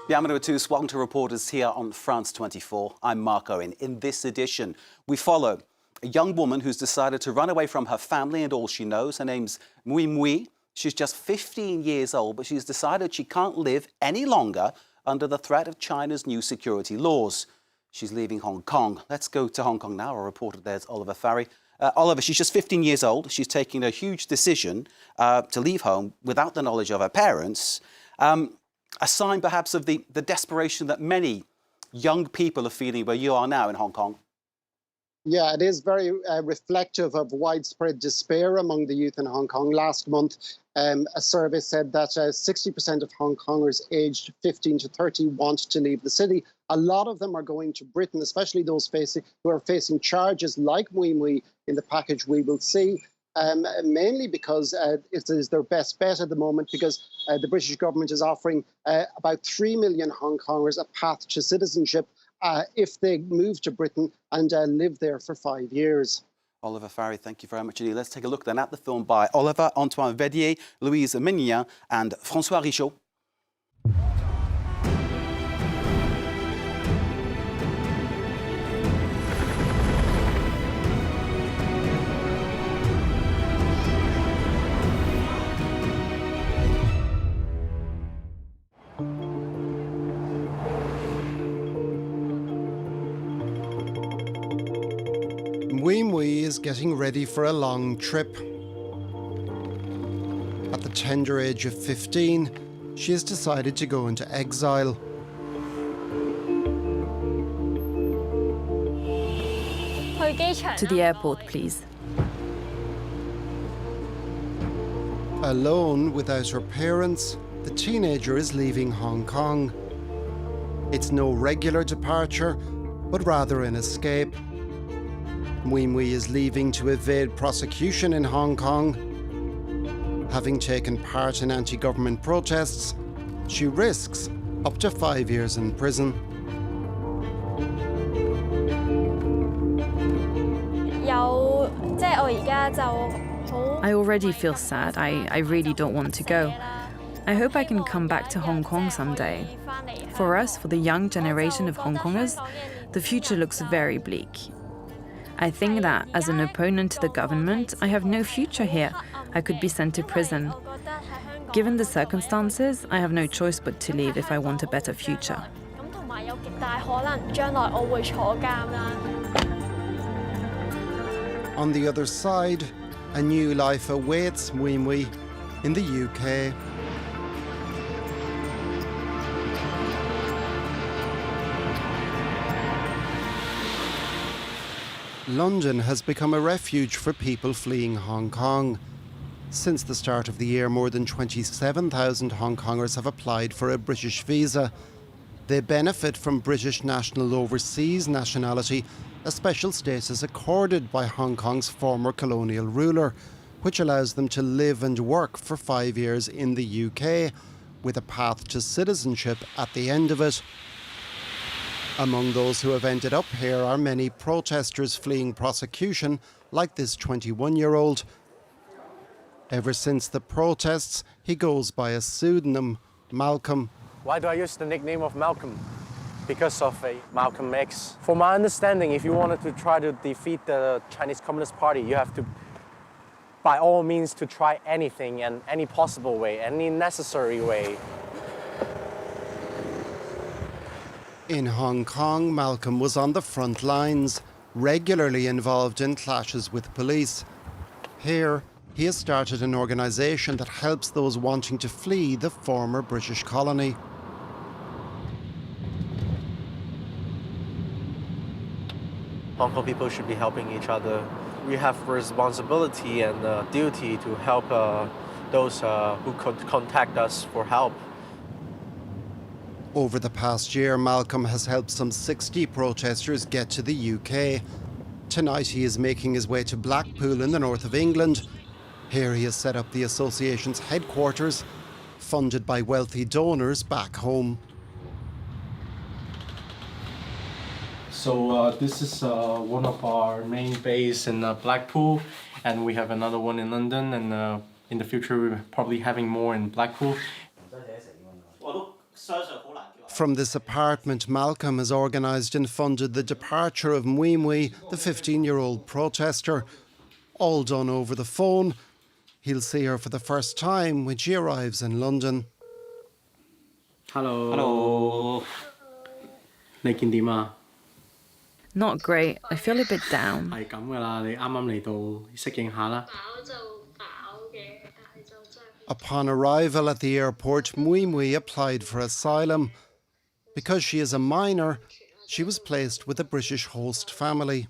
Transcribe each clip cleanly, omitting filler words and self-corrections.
Bienvenue à tous. Welcome to Reporters here on France 24. I'm Mark Owen. In this edition, we follow a young woman who's decided to run away from her family and all she knows. Her name's Mui-Mui. She's just 15 years old, but she's decided she can't live any longer under the threat of China's new security laws. She's leaving Hong Kong. Let's go to Hong Kong now. Our reporter there's Oliver Farry. Oliver, she's just 15 years old. She's taking a huge decision to leave home without the knowledge of her parents. A sign perhaps of the desperation that many young people are feeling where you are now in Hong Kong. Yeah, it is very reflective of widespread despair among the youth in Hong Kong. Last month, a survey said that 60% of Hong Kongers aged 15 to 30 want to leave the city. A lot of them are going to Britain, especially those who are facing charges like Mui-Mui in the package we will see. Mainly because it is their best bet at the moment, because the British government is offering about 3 million Hong Kongers a path to citizenship if they move to Britain and live there for 5 years. Oliver Farry, thank you very much indeed. Let's take a look then at the film by Oliver, Antoine Verdier, Louise Mignon and François Richaud. Mui-Mui is getting ready for a long trip. At the tender age of 15, she has decided to go into exile. To the airport, please. Alone, without her parents, the teenager is leaving Hong Kong. It's no regular departure, but rather an escape. Mui-Mui is leaving to evade prosecution in Hong Kong. Having taken part in anti-government protests, she risks up to 5 years in prison. I already feel sad. I really don't want to go. I hope I can come back to Hong Kong someday. For us, for the young generation of Hong Kongers, the future looks very bleak. I think that as an opponent to the government, I have no future here. I could be sent to prison. Given the circumstances, I have no choice but to leave if I want a better future. On the other side, a new life awaits Mui-Mui in the UK. London has become a refuge for people fleeing Hong Kong. Since the start of the year, more than 27,000 Hong Kongers have applied for a British visa. They benefit from British national overseas nationality, a special status accorded by Hong Kong's former colonial ruler, which allows them to live and work for 5 years in the UK, with a path to citizenship at the end of it. Among those who have ended up here are many protesters fleeing prosecution, like this 21-year-old. Ever since the protests, he goes by a pseudonym, Malcolm. Why do I use the nickname of Malcolm? Because of Malcolm X. From my understanding, if you wanted to try to defeat the Chinese Communist Party, you have to, by all means, to try anything and any possible way, any necessary way. In Hong Kong, Malcolm was on the front lines, regularly involved in clashes with police. Here, he has started an organisation that helps those wanting to flee the former British colony. Hong Kong people should be helping each other. We have responsibility and duty to help those who could contact us for help. Over the past year, Malcolm has helped some 60 protesters get to the UK. Tonight he is making his way to Blackpool in the north of England. Here he has set up the association's headquarters, funded by wealthy donors back home. So this is one of our main base in Blackpool, and we have another one in London, and in the future we're probably having more in Blackpool. From this apartment, Malcolm has organised and funded the departure of Mui-Mui, the 15-year-old protester. All done over the phone. He'll see her for the first time when she arrives in London. Hello. Hello. 你見點啊？ Not great. I feel a bit down. 係咁㗎啦，你啱啱嚟到，適應下啦。 Upon arrival at the airport, Mui-Mui applied for asylum. Because she is a minor, she was placed with a British host family.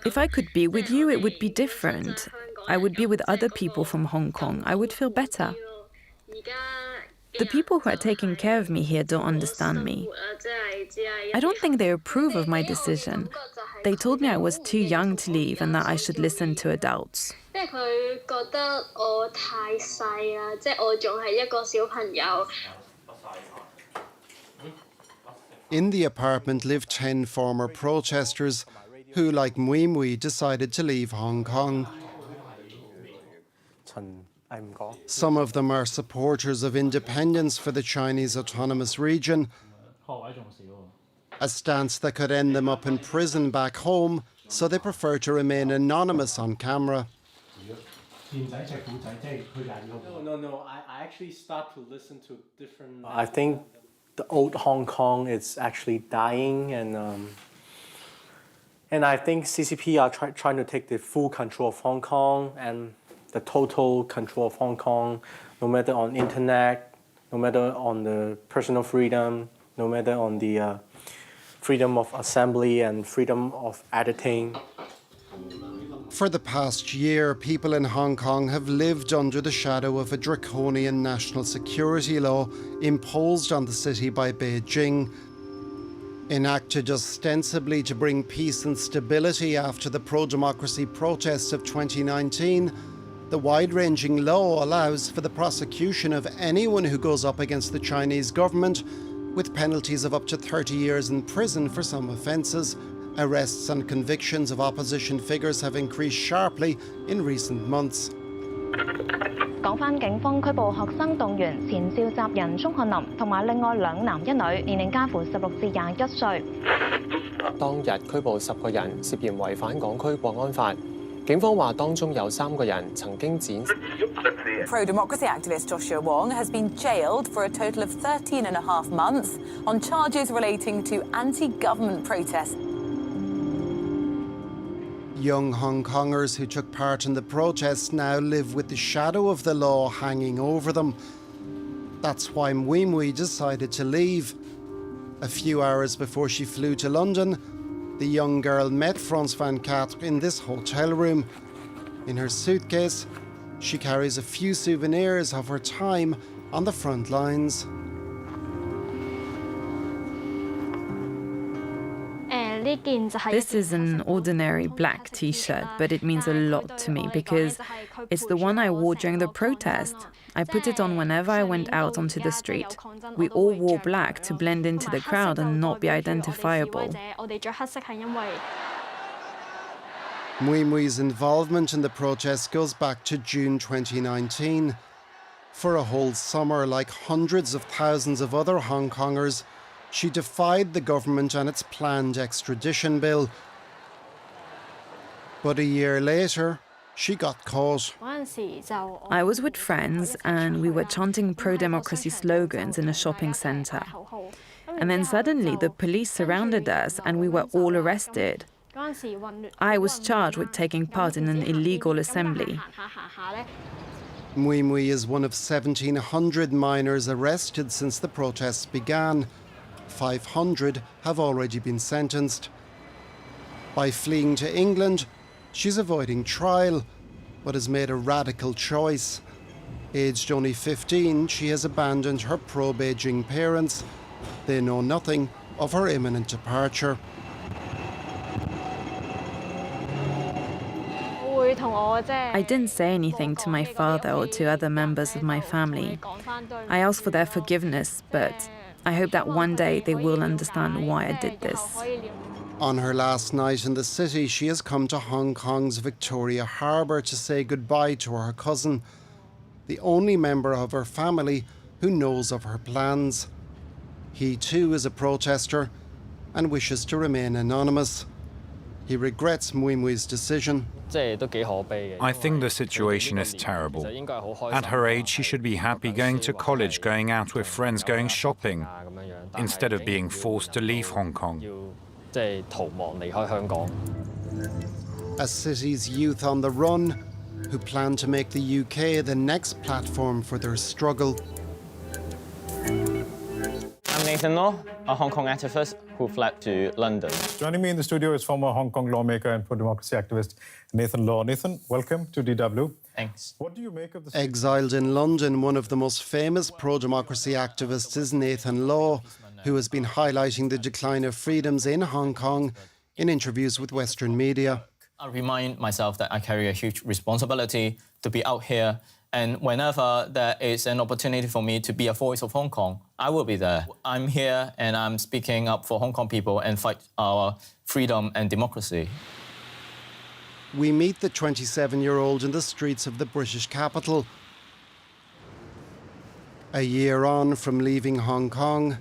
If I could be with you, it would be different. I would be with other people from Hong Kong. I would feel better. The people who are taking care of me here don't understand me. I don't think they approve of my decision. They told me I was too young to leave and that I should listen to adults. In the apartment lived 10 former protesters who, like Mui-Mui, decided to leave Hong Kong. Some of them are supporters of independence for the Chinese autonomous region, a stance that could end them up in prison back home, so they prefer to remain anonymous on camera. No. I actually start to listen to different... I think the old Hong Kong is actually dying, and I think CCP are trying to take the full control of Hong Kong and the total control of Hong Kong, no matter on internet, no matter on the personal freedom, no matter on the freedom of assembly and freedom of editing. For the past year, people in Hong Kong have lived under the shadow of a draconian national security law imposed on the city by Beijing. Enacted ostensibly to bring peace and stability after the pro-democracy protests of 2019, the wide-ranging law allows for the prosecution of anyone who goes up against the Chinese government, with penalties of up to 30 years in prison for some offences. Arrests and convictions of opposition figures have increased sharply in recent months. 講返警方拘捕學生動員前召集人鍾翰林同埋另外兩男一女，年齡介乎16至21歲。當日拘捕10個人涉嫌違反港區國安法。警方話當中有3個人曾經展示。 Pro-democracy activist Joshua Wong has been jailed for a total of 13.5 months on charges relating to anti-government protests. Young Hong Kongers who took part in the protests now live with the shadow of the law hanging over them. That's why Mui-Mui decided to leave. A few hours before she flew to London, the young girl met France 24 in this hotel room. In her suitcase, she carries a few souvenirs of her time on the front lines. This is an ordinary black t-shirt, but it means a lot to me because it's the one I wore during the protest. I put it on whenever I went out onto the street. We all wore black to blend into the crowd and not be identifiable. Mui-Mui's involvement in the protests goes back to June 2019. For a whole summer, like hundreds of thousands of other Hong Kongers, she defied the government and its planned extradition bill. But a year later, she got caught. I was with friends and we were chanting pro-democracy slogans in a shopping centre. And then suddenly the police surrounded us and we were all arrested. I was charged with taking part in an illegal assembly. Mui-Mui is one of 1,700 minors arrested since the protests began. 500 have already been sentenced. By fleeing to England, she's avoiding trial, but has made a radical choice. Aged only 15, she has abandoned her pro-Beijing parents. They know nothing of her imminent departure. I didn't say anything to my father or to other members of my family. I asked for their forgiveness, but I hope that one day they will understand why I did this. On her last night in the city, she has come to Hong Kong's Victoria Harbour to say goodbye to her cousin. the only member of her family who knows of her plans. He too is a protester and wishes to remain anonymous. He regrets Mui-Mui's decision. I think the situation is terrible. At her age, she should be happy going to college, going out with friends, going shopping, instead of being forced to leave Hong Kong. A city's youth on the run who plan to make the UK the next platform for their struggle. I'm Nathan Law, a Hong Kong activist who fled to London. Joining me in the studio is former Hong Kong lawmaker and pro-democracy activist Nathan Law. Nathan, welcome to DW. Thanks. What do you make of the... Exiled in London, one of the most famous pro-democracy activists is Nathan Law, who has been highlighting the decline of freedoms in Hong Kong in interviews with Western media. I remind myself that I carry a huge responsibility to be out here, and whenever there is an opportunity for me to be a voice of Hong Kong, I will be there. I'm here and I'm speaking up for Hong Kong people and fight our freedom and democracy. We meet the 27-year-old in the streets of the British capital. A year on from leaving Hong Kong,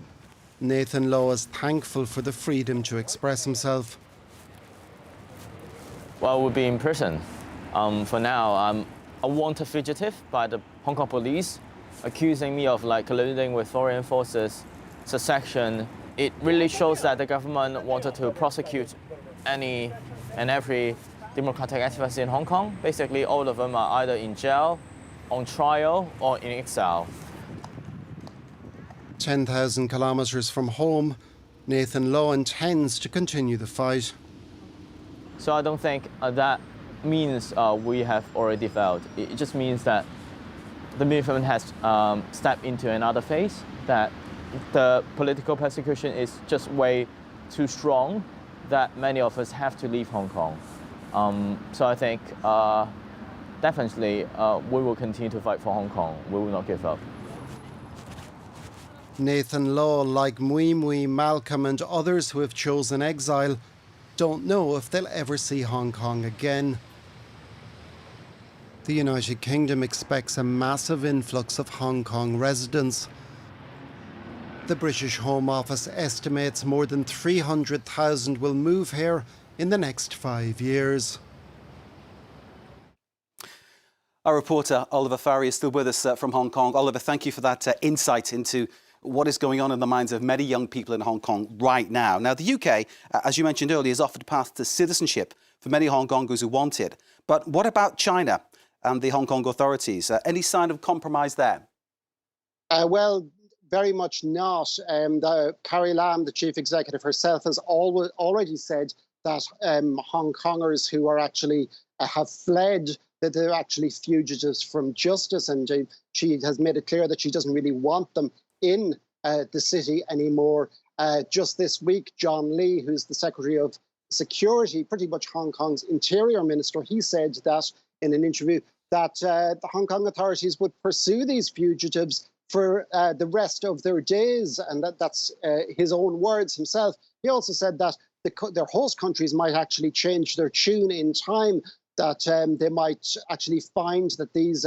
Nathan Law is thankful for the freedom to express himself. Well, we'll be in prison. For now, I'm a wanted fugitive by the Hong Kong police, accusing me of colluding with foreign forces, secession. It really shows that the government wanted to prosecute any and every democratic activist in Hong Kong. Basically, all of them are either in jail, on trial, or in exile. 10,000 kilometres from home, Nathan Law intends to continue the fight. So I don't think that means we have already failed. It just means that the movement has stepped into another phase, that the political persecution is just way too strong, that many of us have to leave Hong Kong. So I think definitely we will continue to fight for Hong Kong. We will not give up. Nathan Law, like Mui-Mui, Malcolm and others who have chosen exile, don't know if they'll ever see Hong Kong again. The United Kingdom expects a massive influx of Hong Kong residents. The British Home Office estimates more than 300,000 will move here in the next 5 years. Our reporter Oliver Farry is still with us from Hong Kong. Oliver, thank you for that insight into what is going on in the minds of many young people in Hong Kong right now. Now, the UK, as you mentioned earlier, has offered a path to citizenship for many Hong Kongers who want it. But what about China and the Hong Kong authorities? Any sign of compromise there? Well, very much not. Carrie Lam, the chief executive herself, has already said that Hong Kongers who are actually have fled, that they're actually fugitives from justice, and she has made it clear that she doesn't really want them in the city anymore. Just this week, John Lee, who's the Secretary of Security, pretty much Hong Kong's Interior Minister, he said that in an interview that the Hong Kong authorities would pursue these fugitives for the rest of their days, and that's his own words himself. He also said that their host countries might actually change their tune in time, that they might actually find that these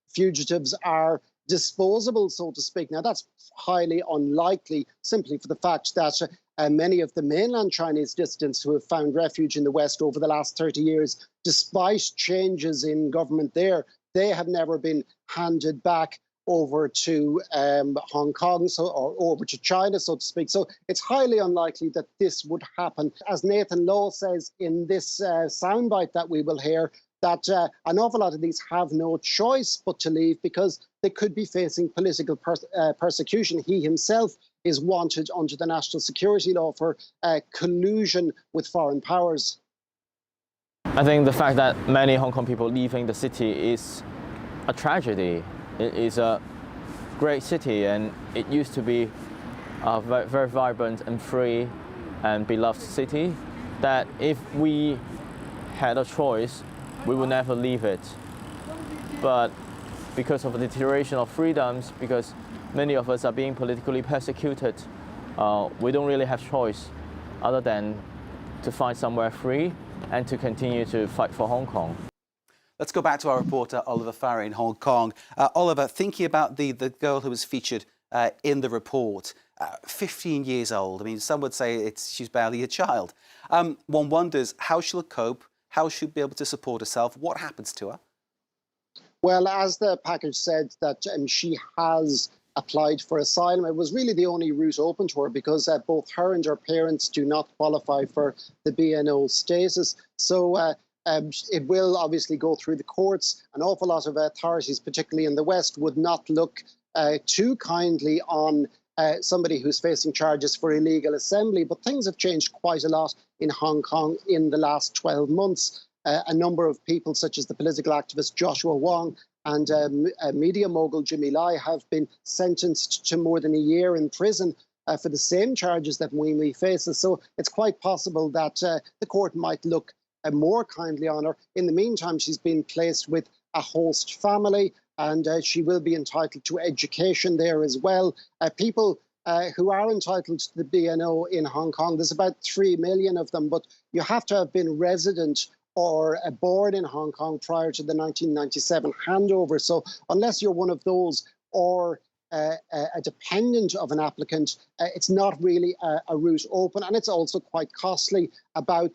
fugitives are disposable, so to speak. Now, that's highly unlikely, simply for the fact that many of the mainland Chinese dissidents who have found refuge in the West over the last 30 years, despite changes in government there, they have never been handed back over to Hong Kong, or over to China, so to speak. So it's highly unlikely that this would happen. As Nathan Law says in this soundbite that we will hear, that an awful lot of these have no choice but to leave because they could be facing political persecution. He himself is wanted under the national security law for collusion with foreign powers. I think the fact that many Hong Kong people leaving the city is a tragedy. It is a great city, and it used to be a very, very vibrant and free and beloved city, that if we had a choice, we would never leave it. But because of the deterioration of freedoms, because many of us are being politically persecuted, we don't really have choice other than to find somewhere free and to continue to fight for Hong Kong. Let's go back to our reporter, Oliver Farrer in Hong Kong. Oliver, thinking about the girl who was featured in the report, 15 years old. I mean, some would say she's barely a child. One wonders how she'll cope, how she'll be able to support herself, what happens to her? Well, as the package said, that she has applied for asylum. It was really the only route open to her because both her and her parents do not qualify for the BNO status. So it will obviously go through the courts. An awful lot of authorities, particularly in the West, would not look too kindly on somebody who's facing charges for illegal assembly. But things have changed quite a lot in Hong Kong in the last 12 months. A number of people, such as the political activist Joshua Wong and media mogul Jimmy Lai, have been sentenced to more than a year in prison for the same charges that Mui-Mui faces. So it's quite possible that the court might look more kindly on her. In the meantime, she's been placed with a host family, and she will be entitled to education there as well. People who are entitled to the BNO in Hong Kong, there's about 3 million of them, but you have to have been resident or born in Hong Kong prior to the 1997 handover. So unless you're one of those or a dependent of an applicant, it's not really a route open. And it's also quite costly, about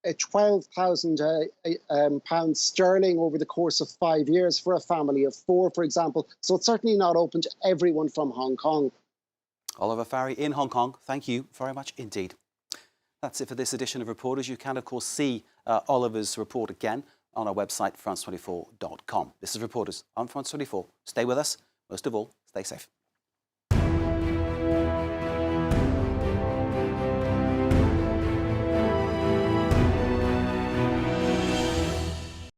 £12,000 sterling over the course of 5 years for a family of 4, for example. So it's certainly not open to everyone from Hong Kong. Oliver Farrer in Hong Kong, thank you very much indeed. That's it for this edition of Reporters. You can, of course, see Oliver's report again on our website, France24.com. This is Reporters on France 24. Stay with us. Most of all, stay safe.